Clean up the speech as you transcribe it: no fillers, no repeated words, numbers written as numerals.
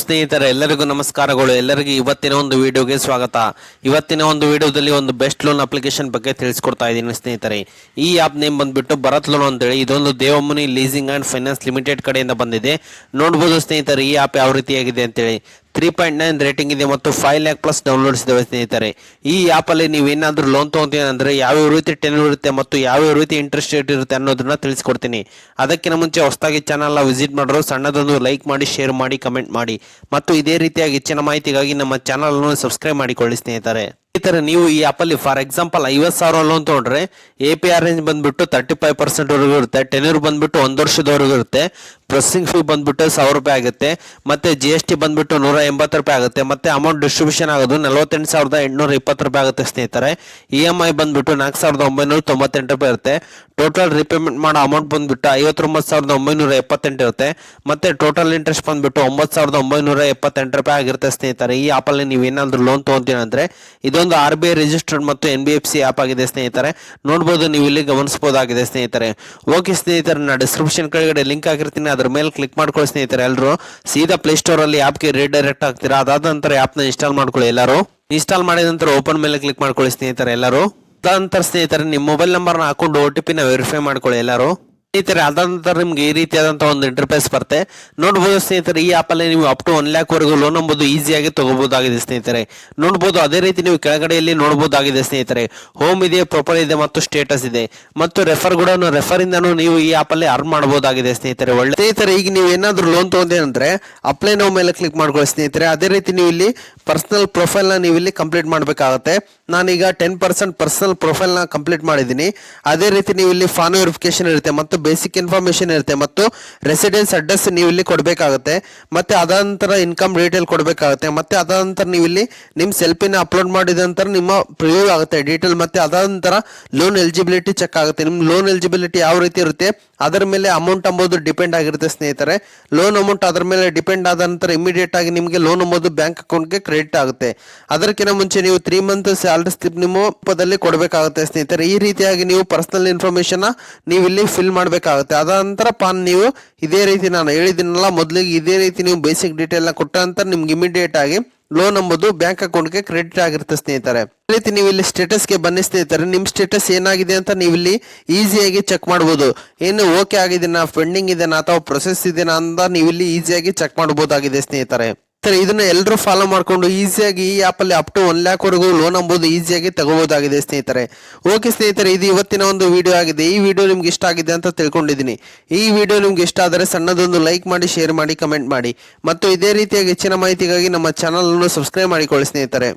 ಸ್ನೇಹಿತರೆ, ಎಲ್ಲರಿಗೂ ನಮಸ್ಕಾರಗಳು. ಎಲ್ಲರಿಗೂ ಇವತ್ತಿನ ಒಂದು ವಿಡಿಯೋಗೆ ಸ್ವಾಗತ. ಇವತ್ತಿನ ಒಂದು ವಿಡಿಯೋದಲ್ಲಿ ಒಂದು ಬೆಸ್ಟ್ ಲೋನ್ ಅಪ್ಲಿಕೇಶನ್ ಬಗ್ಗೆ ತಿಳಿಸ್ಕೊಡ್ತಾ ಇದ್ದೀನಿ ಸ್ನೇಹಿತರೆ. ಈ ಆ್ಯಪ್ ನೇಮ್ ಬಂದ್ಬಿಟ್ಟು ಭರತ್ ಲೋನ್ ಅಂತೇಳಿ, ಇದೊಂದು ದೇವಮುನಿ ಲೀಸಿಂಗ್ ಆ್ಯಂಡ್ ಫೈನಾನ್ಸ್ ಲಿಮಿಟೆಡ್ ಕಡೆಯಿಂದ ಬಂದಿದೆ. ನೋಡ್ಬೋದು ಸ್ನೇಹಿತರೆ ಈ ಆ್ಯಪ್ ಯಾವ ರೀತಿಯಾಗಿದೆ ಅಂತೇಳಿ. 3.9 ರೇಟಿಂಗ್ ಇದೆ ಮತ್ತು 5 lakh ಪ್ಲಸ್ ಡೌನ್ಲೋಡ್ಸ್ ಇದಾವೆ ಸ್ನೇಹಿತರೆ. ಈ ಆ್ಯಪಲ್ಲಿ ನೀವು ಏನಾದರೂ ಲೋನ್ ತೊಗೊತೀವಿ ಅಂದರೆ ಯಾವ್ಯಾವ ರೀತಿ ಟೆನ್ಯೂರ್ ಇರುತ್ತೆ ಮತ್ತು ಯಾವ್ಯಾವ ರೀತಿ ಇಂಟ್ರೆಸ್ಟ್ ರೇಟ್ ಇರುತ್ತೆ ಅನ್ನೋದನ್ನ ತಿಳಿಸ್ಕೊಡ್ತೀನಿ. ಅದಕ್ಕಿಂತ ಮುಂಚೆ ಹೊಸದಾಗಿ ಚಾನಲ್ನ ವಿಸಿಟ್ ಮಾಡೋರು ಸಣ್ಣದೊಂದು ಲೈಕ್ ಮಾಡಿ, ಶೇರ್ ಮಾಡಿ, ಕಮೆಂಟ್ ಮಾಡಿ ಮತ್ತು ಇದೇ ರೀತಿಯಾಗಿ ಹೆಚ್ಚಿನ ಮಾಹಿತಿಗಾಗಿ ನಮ್ಮ ಚಾನಲನ್ನು ಸಬ್ಸ್ಕ್ರೈಬ್ ಮಾಡಿಕೊಳ್ಳಿ ಸ್ನೇಹಿತರೆ. ನೀವು ಈ ಆ್ಯಪಲ್ಲಿ ಫಾರ್ ಎಕ್ಸಾಂಪಲ್ 50,000 ಲೋನ್ ತೊಗೊಂಡ್ರೆ APR ರೇಂಜ್ ಬಂದ್ಬಿಟ್ಟು 35% ವರೆಗೂ ಇರುತ್ತೆ. ಟೆನ್ಯೂರ್ ಬಂದ್ಬಿಟ್ಟು 1 ವರ್ಷದವರೆಗೂ ಇರುತ್ತೆ. ಪ್ರೊಸೆಸಿಂಗ್ ಫೀ ಬಂದ್ಬಿಟ್ಟು 1,000 ರೂಪಾಯಿ ಆಗುತ್ತೆ. ಮತ್ತೆ GST ಬಂದ್ಬಿಟ್ಟು 180 ರೂಪಾಯಿ ಆಗುತ್ತೆ. ಮತ್ತೆ ಅಮೌಂಟ್ ಡಿಸ್ಟ್ರಿಬ್ಯೂಷನ್ ಆಗೋದು 48,820 ರೂಪಾಯಿ ಆಗುತ್ತೆ ಸ್ನೇಹಿತರೆ. EMI ಬಂದ್ಬಿಟ್ಟು 4,998 ರೂಪಾಯಿ ಇರುತ್ತೆ. ಟೋಟಲ್ ರಿಪೇಮೆಂಟ್ ಮಾಡೋ ಅಮೌಂಟ್ ಬಂದ್ಬಿಟ್ಟು 59,978 ಇರುತ್ತೆ. ಮತ್ತೆ ಟೋಟಲ್ ಇಂಟ್ರೆಸ್ಟ್ ಬಂದ್ಬಿಟ್ಟು 9,978 ರೂಪಾಯಿ ಆಗಿರುತ್ತೆ ಸ್ನೇಹಿತರೆ. ಈ ಆ್ಯಪಲ್ಲಿ ನೀವು ಏನಾದರೂ ಲೋನ್ ತೊಗೊಂತೀರ ಅಂದರೆ ಇದೊಂದು RBI ರಿಜಿಸ್ಟರ್ಡ್ ಮತ್ತು NBFC ಆ್ಯಪ್ ಆಗಿದೆ ಸ್ನೇಹಿತರೆ. ನೋಡ್ಬೋದು, ನೀವು ಇಲ್ಲಿ ಗಮನಿಸಬಹುದಾಗಿದೆ ಸ್ನೇಹಿತರೆ. ಓಕೆ ಸ್ನೇಹಿತರೆ, ನಾನು ಡಿಸ್ಕ್ರಿಪ್ಷನ್ ಕೆಳಗಡೆ ಲಿಂಕ್ ಹಾಕಿರ್ತೀನಿ, ಅದ್ರ ಮೇಲೆ ಕ್ಲಿಕ್ ಮಾಡ್ಕೊಳ್ಳಿ ಸ್ನೇಹಿತರೆ. ಎಲ್ಲರೂ ಸೀದಾ ಪ್ಲೇಸ್ಟೋರ್ ಅಲ್ಲಿ ಆ್ಯಪ್ಗೆ ರೀಡೈರೆಕ್ಟ್ ಆಗ್ತೀರಾ. ಅದಾದ ನಂತರ ಆ್ಯಪ್ನ ಇನ್ಸ್ಟಾಲ್ ಮಾಡ್ಕೊಳ್ಳಿ. ಎಲ್ಲರೂ ಇನ್ಸ್ಟಾಲ್ ಮಾಡಿದ ನಂತರ ಓಪನ್ ಮೇಲೆ ಕ್ಲಿಕ್ ಮಾಡ್ಕೊಳ್ಳಿ ಸ್ನೇಹಿತರೆ. ಎಲ್ಲರೂ ಅದಾದ ನಂತರ ಸ್ನೇಹಿತರೆ ನಿಮ್ಮ ಮೊಬೈಲ್ ನಂಬರ್ನ ಹಾಕೊಂಡು OTP ನ ವೆರಿಫೈ ಮಾಡ್ಕೊಳ್ಳಿ. ಎಲ್ಲರೂ ಸ್ನೇಹಿತರೆ ಅದಾದ ನಂತರ ನಿಮ್ಗೆ ಈ ರೀತಿಯಾದಂತಹ ಒಂದು ಇಂಟರ್ಫೇಸ್ ಬರುತ್ತೆ. ನೋಡ್ಬೋದು ಸ್ನೇಹಿತರೆ, ಈ ಆ್ಯಪಲ್ಲಿ ನೀವು ಅಪ್ ಟು 1 lakh ವರೆಗೂ ಲೋನ್ ಎಂಬುದು ಈಸಿಯಾಗಿ ತಗೋಬಹುದಾಗಿದೆ ಸ್ನೇಹಿತರೆ. ನೋಡ್ಬೋದು, ಅದೇ ರೀತಿ ನೀವು ಕೆಳಗಡೆಯಲ್ಲಿ ನೋಡಬಹುದಾಗಿದೆ ಸ್ನೇಹಿತರೆ. ಹೋಮ್ ಇದೆ, ಪ್ರೊಫೈಲ್ ಇದೆ ಮತ್ತು ಸ್ಟೇಟಸ್ ಇದೆ ಮತ್ತು ರೆಫರ್ ಕೂಡ ರೆಫರ್ ಇಂದನೂ ನೀವು ಈ ಆ್ಯಪಲ್ಲಿ ಅರ್ನ್ ಮಾಡಬಹುದಾಗಿದೆ ಸ್ನೇಹಿತರೆ. ಒಳ್ಳೆ ಸ್ನೇಹಿತರೆ, ಈಗ ನೀವು ಏನಾದರೂ ಲೋನ್ ತೊಗೊಂಡೆ ಅಂದ್ರೆ ಅಪ್ಲೈ ನೌ ಮೇಲೆ ಕ್ಲಿಕ್ ಮಾಡ್ಕೊಳ್ಳಿ ಸ್ನೇಹಿತರೆ. ಅದೇ ರೀತಿ ನೀವು ಇಲ್ಲಿ ಪರ್ಸನಲ್ ಪ್ರೊಫೈಲ್ನ ನೀವು ಇಲ್ಲಿ ಕಂಪ್ಲೀಟ್ ಮಾಡಬೇಕಾಗುತ್ತೆ. ನಾನೀಗ 10% ಪರ್ಸನಲ್ ಪ್ರೊಫೈಲ್ನ ಕಂಪ್ಲೀಟ್ ಮಾಡಿದ್ದೀನಿ. ಅದೇ ರೀತಿ ನೀವು ಇಲ್ಲಿ ಫಾನ್ ವೆರಿಫಿಕೇಶನ್ ಇರುತ್ತೆ ಮತ್ತು ಬೇಸಿಕ್ ಇನ್ಫಾರ್ಮೇಶನ್ ಇರುತ್ತೆ ಮತ್ತು ರೆಸಿಡೆನ್ಸ್ ಅಡ್ರೆಸ್ ನೀವು ಇಲ್ಲಿ ಕೊಡಬೇಕಾಗುತ್ತೆ. ಮತ್ತೆ ಅದಾದ ನಂತರ ಇನ್ಕಮ್ ಡೀಟೇಲ್ ಕೊಡಬೇಕಾಗುತ್ತೆ. ಮತ್ತೆ ಅದಾದ ನಂತರ ನೀವು ಇಲ್ಲಿ ನಿಮ್ಮ ಸೆಲ್ಫಿನ ಅಪ್ಲೋಡ್ ಮಾಡಿದ ನಂತರ ನಿಮ್ಮ ಪ್ರಿವ್ಯೂ ಆಗುತ್ತೆ ಡೀಟೇಲ್. ಮತ್ತೆ ಅದಾದ ನಂತರ ಲೋನ್ ಎಲಿಜಿಬಿಲಿಟಿ ಚೆಕ್ ಆಗುತ್ತೆ. ನಿಮ್ಮ ಲೋನ್ ಎಲಿಜಿಬಿಲಿಟಿ ಯಾವ ರೀತಿ ಇರುತ್ತೆ ಅದರ ಮೇಲೆ ಅಮೌಂಟ್ ಎಂಬುದು ಡಿಪೆಂಡ್ ಆಗಿರುತ್ತೆ ಸ್ನೇಹಿತರೆ. ಲೋನ್ ಅಮೌಂಟ್ ಅದರ ಮೇಲೆ ಡಿಪೆಂಡ್ ಆದ ನಂತರ ಇಮಿಡಿಯೇಟ್ ಆಗಿ ನಿಮಗೆ ಲೋನ್ ಎಂಬುದು ಬ್ಯಾಂಕ್ ಅಕೌಂಟ್ಗೆ ಕ್ರೆಡಿಟ್ ಆಗುತ್ತೆ. ಅದಕ್ಕಿಂತ ಮುಂಚೆ ನೀವು 3 month ಸ್ಯಾಲರಿ ಸ್ಲಿಪ್ ನಿಮ್ಮ ರೂಪದಲ್ಲಿ ಕೊಡಬೇಕಾಗುತ್ತೆ ಸ್ನೇಹಿತರೆ. ಈ ರೀತಿಯಾಗಿ ನೀವು ಪರ್ಸನಲ್ ಇನ್ಫಾರ್ಮೇಶನ್ ನೀವು ಇಲ್ಲಿ ಫಿಲ್ ಮಾಡಬೇಕಾಗುತ್ತೆ. ಅದ ನಂತರ ಪಾನ್ ನೀವು ಇದೇ ರೀತಿ ನಾನು ಹೇಳಿದ್ದೀನಲ್ಲ ಮೊದಲಿಗೆ, ಇದೇ ರೀತಿ ನೀವು ಬೇಸಿಕ್ ಡೀಟೇಲ್ ನ ಕೊಟ್ಟ ನಂತರ ನಿಮ್ಗೆ ಇಮಿಡಿಯೇಟ್ ಆಗಿ ಲೋನ್ ಎಂಬುದು ಬ್ಯಾಂಕ್ ಅಕೌಂಟ್ಗೆ ಕ್ರೆಡಿಟ್ ಆಗಿರುತ್ತೆ ಸ್ನೇಹಿತರೆ. ಅದೇ ರೀತಿ ನೀವು ಇಲ್ಲಿ ಸ್ಟೇಟಸ್ಗೆ ಬನ್ನಿ ಸ್ನೇಹಿತರೆ. ನಿಮ್ಮ ಸ್ಟೇಟಸ್ ಏನಾಗಿದೆ ಅಂತ ನೀವು ಇಲ್ಲಿ ಈಸಿಯಾಗಿ ಚೆಕ್ ಮಾಡಬಹುದು. ಏನು ಓಕೆ ಆಗಿದೆನಾ, ಪೆಂಡಿಂಗ್ ಇದೆನಾ ಅಥವಾ ಪ್ರೊಸೆಸ್ ಇದೆನಾ ಅಂತ ನೀವು ಇಲ್ಲಿ ಈಸಿಯಾಗಿ ಚೆಕ್ ಮಾಡಬಹುದಾಗಿದೆ ಸ್ನೇಹಿತರೆ. ಇದನ್ನ ಎಲ್ಲರೂ ಫಾಲೋ ಮಾಡ್ಕೊಂಡು ಈಸಿಯಾಗಿ ಈ ಆ್ಯಪ್ ಅಲ್ಲಿ ಅಪ್ ಟು 1 lakh ವರೆಗೂ ಲೋನ್ ಎಂಬುದು ಈಸಿಯಾಗಿ ತಗೋಬಹುದಾಗಿದೆ ಸ್ನೇಹಿತರೆ. ಓಕೆ ಸ್ನೇಹಿತರೆ, ಇದು ಇವತ್ತಿನ ಒಂದು ವಿಡಿಯೋ ಆಗಿದೆ. ಈ ವಿಡಿಯೋ ನಿಮ್ಗೆ ಇಷ್ಟ ಆಗಿದೆ ಅಂತ ತಿಳ್ಕೊಂಡಿದ್ದೀನಿ. ಈ ವಿಡಿಯೋ ನಿಮ್ಗೆ ಇಷ್ಟ ಆದರೆ ಸಣ್ಣದೊಂದು ಲೈಕ್ ಮಾಡಿ, ಶೇರ್ ಮಾಡಿ, ಕಮೆಂಟ್ ಮಾಡಿ ಮತ್ತು ಇದೇ ರೀತಿಯಾಗಿ ಹೆಚ್ಚಿನ ಮಾಹಿತಿಗಾಗಿ ನಮ್ಮ ಚಾನಲ್ ಅನ್ನು ಸಬ್ಸ್ಕ್ರೈಬ್ ಮಾಡಿಕೊಳ್ಳಿ ಸ್ನೇಹಿತರೆ.